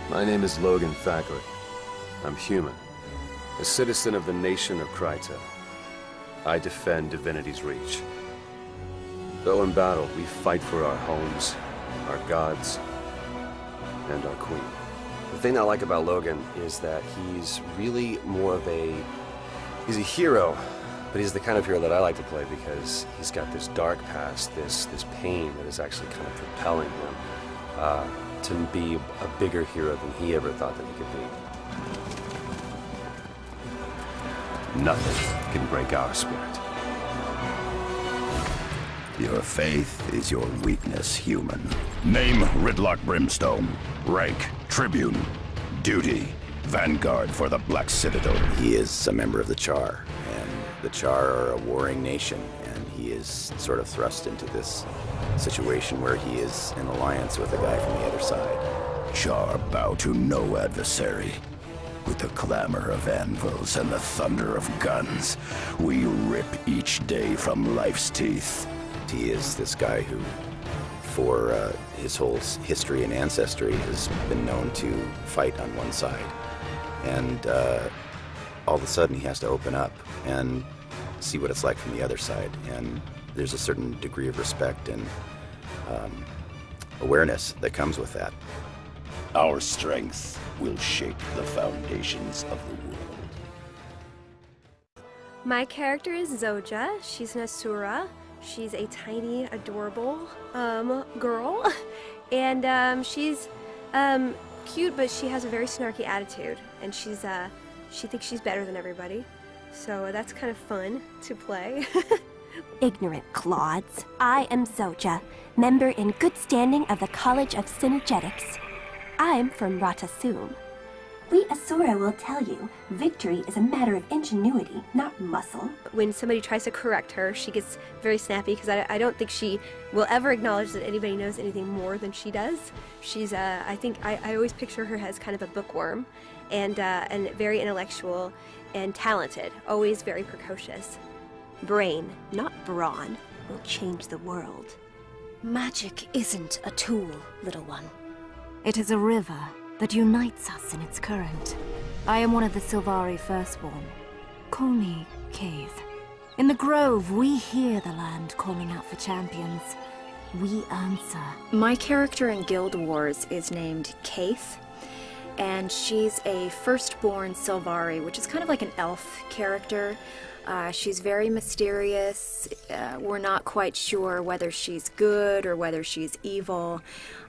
My name is Logan Thackeray. I'm human, a citizen of the nation of Kryta. I defend Divinity's Reach. Though in battle, we fight for our homes, our gods, and our queen. The thing I like about Logan is that he's really more of he's a hero, but he's the kind of hero that I like to play because he's got this dark past, this pain that is actually kind of propelling him to be a bigger hero than he ever thought that he could be. Nothing can break our spirit. Your faith is your weakness, human. Name Ridlock Brimstone. Rank Tribune. Duty Vanguard for the Black Citadel. He is a member of the Char, and the Char are a warring nation, and he is sort of thrust into this situation where he is in alliance with a guy from the other side. Char bow to no adversary. With the clamor of anvils and the thunder of guns, we rip each day from life's teeth. He is this guy who, for his whole history and ancestry, has been known to fight on one side. And all of a sudden he has to open up and see what it's like from the other side. And there's a certain degree of respect and awareness that comes with that. Our strength will shake the foundations of the world. My character is Zoja. She's an Asura. She's a tiny, adorable girl. And she's cute, but she has a very snarky attitude. And she thinks she's better than everybody. So that's kind of fun to play. Ignorant clods. I am Zoja, member in good standing of the College of Synergetics. I'm from Ratasum. We Asura will tell you, victory is a matter of ingenuity, not muscle. When somebody tries to correct her, she gets very snappy because I don't think she will ever acknowledge that anybody knows anything more than she does. She's, I always picture her as kind of a bookworm and very intellectual and talented, always very precocious. Brain, not brawn, will change the world. Magic isn't a tool, little one. It is a river that unites us in its current. I am one of the Sylvari Firstborn. Call me Cave. In the Grove, we hear the land calling out for champions. We answer. My character in Guild Wars is named Kaith, and she's a firstborn Sylvari, which is kind of like an elf character. She's very mysterious. We're not quite sure whether she's good or whether she's evil,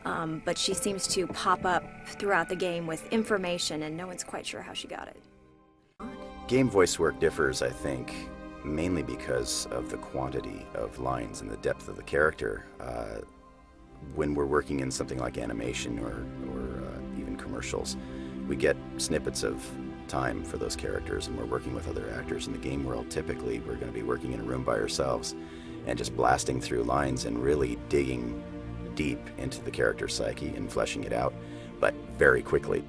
but she seems to pop up throughout the game with information, and no one's quite sure how she got it. Game voice work differs, I think, mainly because of the quantity of lines and the depth of the character. When we're working in something like animation or even commercials, we get snippets of time for those characters, and we're working with other actors. In the game world, typically we're going to be working in a room by ourselves and just blasting through lines and really digging deep into the character's psyche and fleshing it out, but very quickly.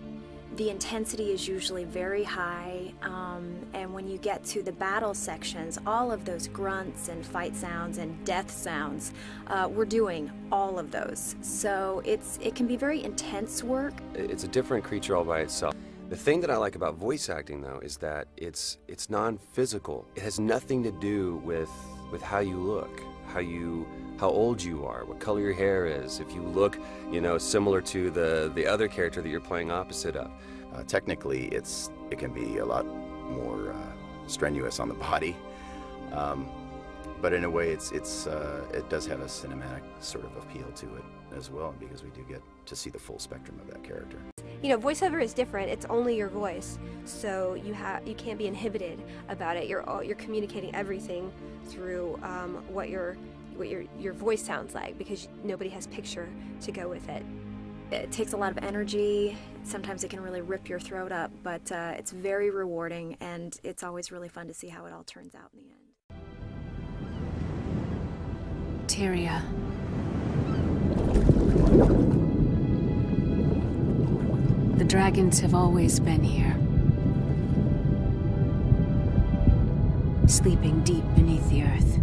The intensity is usually very high, and when you get to the battle sections, all of those grunts and fight sounds and death sounds, we're doing all of those. So it can be very intense work. It's a different creature all by itself. The thing that I like about voice acting, though, is that it's non-physical. It has nothing to do with how you look, how old you are, what color your hair is. If you look, similar to the other character that you're playing opposite of. Technically, it can be a lot more strenuous on the body, but in a way, it does have a cinematic sort of appeal to it as well, because we do get to see the full spectrum of that character. Voiceover is different. It's only your voice, so you can't be inhibited about it. You're communicating everything through what your voice sounds like, because nobody has picture to go with it. It takes a lot of energy. Sometimes it can really rip your throat up, but it's very rewarding, and it's always really fun to see how it all turns out in the end. Tyria. The dragons have always been here, sleeping deep beneath the earth,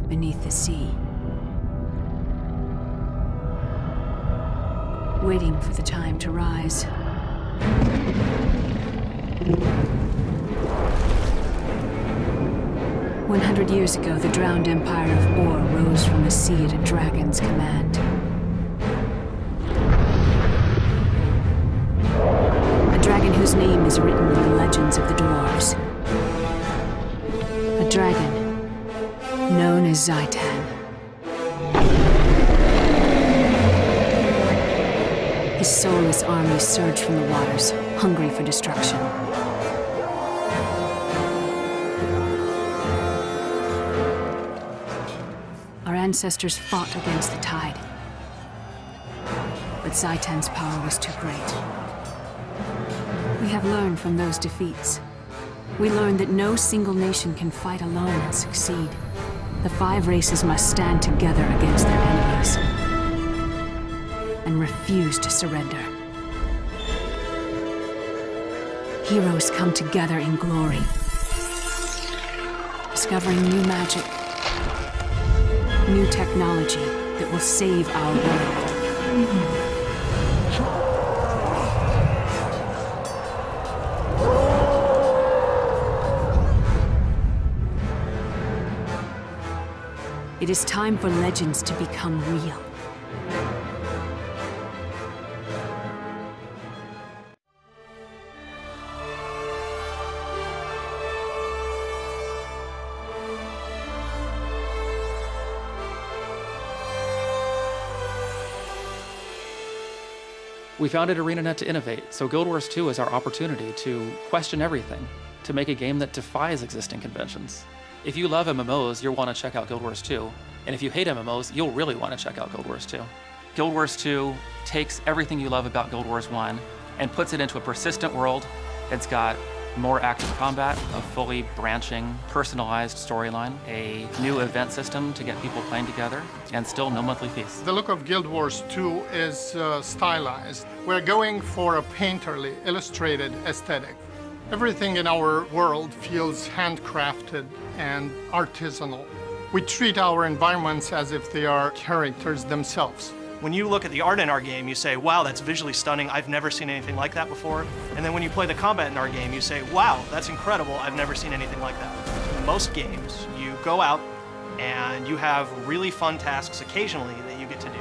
beneath the sea. waiting for the time to rise. 100 years ago, the drowned empire of Or rose from the sea at a dragon's command. A dragon whose name is written in the legends of the dwarves. A dragon known as Zaitan. His soulless army surged from the waters, hungry for destruction. Our ancestors fought against the tide. But Zaitan's power was too great. We have learned from those defeats. We learned that no single nation can fight alone and succeed. The 5 races must stand together against their enemies and refuse to surrender. Heroes come together in glory, discovering new magic, new technology that will save our world. It is time for legends to become real. We founded ArenaNet to innovate, so Guild Wars 2 is our opportunity to question everything, to make a game that defies existing conventions. If you love MMOs, you'll want to check out Guild Wars 2. And if you hate MMOs, you'll really want to check out Guild Wars 2. Guild Wars 2 takes everything you love about Guild Wars 1 and puts it into a persistent world. It's got more active combat, a fully branching, personalized storyline, a new event system to get people playing together, and still no monthly fees. The look of Guild Wars 2 is stylized. We're going for a painterly, illustrated aesthetic. Everything in our world feels handcrafted and artisanal. We treat our environments as if they are characters themselves. When you look at the art in our game, you say, wow, that's visually stunning. I've never seen anything like that before. And then when you play the combat in our game, you say, wow, that's incredible. I've never seen anything like that. In most games, you go out and you have really fun tasks occasionally that you get to do.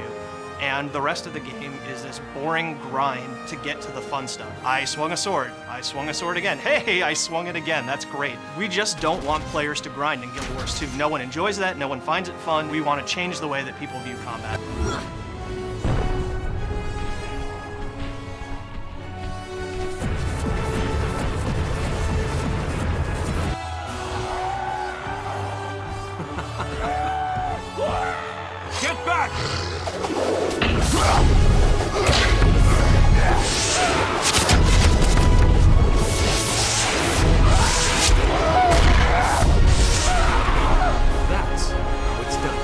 And the rest of the game is this boring grind to get to the fun stuff. I swung a sword. I swung a sword again. Hey, I swung it again. That's great. We just don't want players to grind in Guild Wars 2. No one enjoys that. No one finds it fun. We want to change the way that people view combat. Get back! That's how it's done.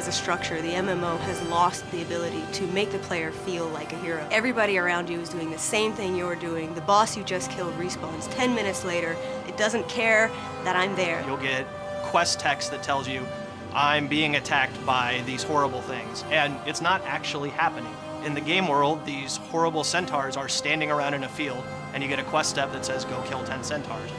as a structure, the MMO has lost the ability to make the player feel like a hero. Everybody around you is doing the same thing you're doing. The boss you just killed respawns 10 minutes later. It doesn't care that I'm there. You'll get quest text that tells you, I'm being attacked by these horrible things, and it's not actually happening. In the game world, these horrible centaurs are standing around in a field, and you get a quest step that says, go kill 10 centaurs.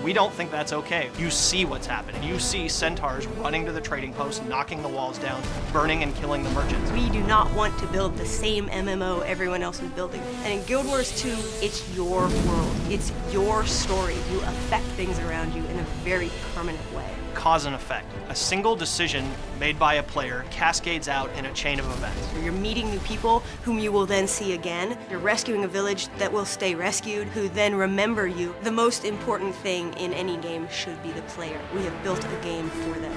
We don't think that's okay. You see what's happening. You see centaurs running to the trading post, knocking the walls down, burning and killing the merchants. We do not want to build the same MMO everyone else is building. And in Guild Wars 2, it's your world. It's your story. You affect things around you in a very permanent way. Cause and effect. A single decision made by a player cascades out in a chain of events. You're meeting new people whom you will then see again. You're rescuing a village that will stay rescued, who then remember you. The most important thing in any game should be the player. We have built a game for them.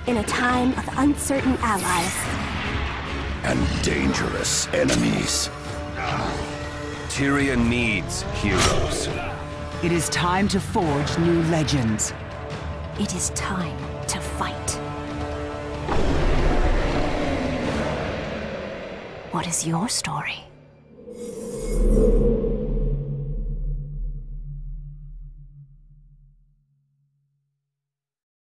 In a time of uncertain allies and dangerous enemies, Tyria needs heroes. It is time to forge new legends. it is time to fight. What is your story?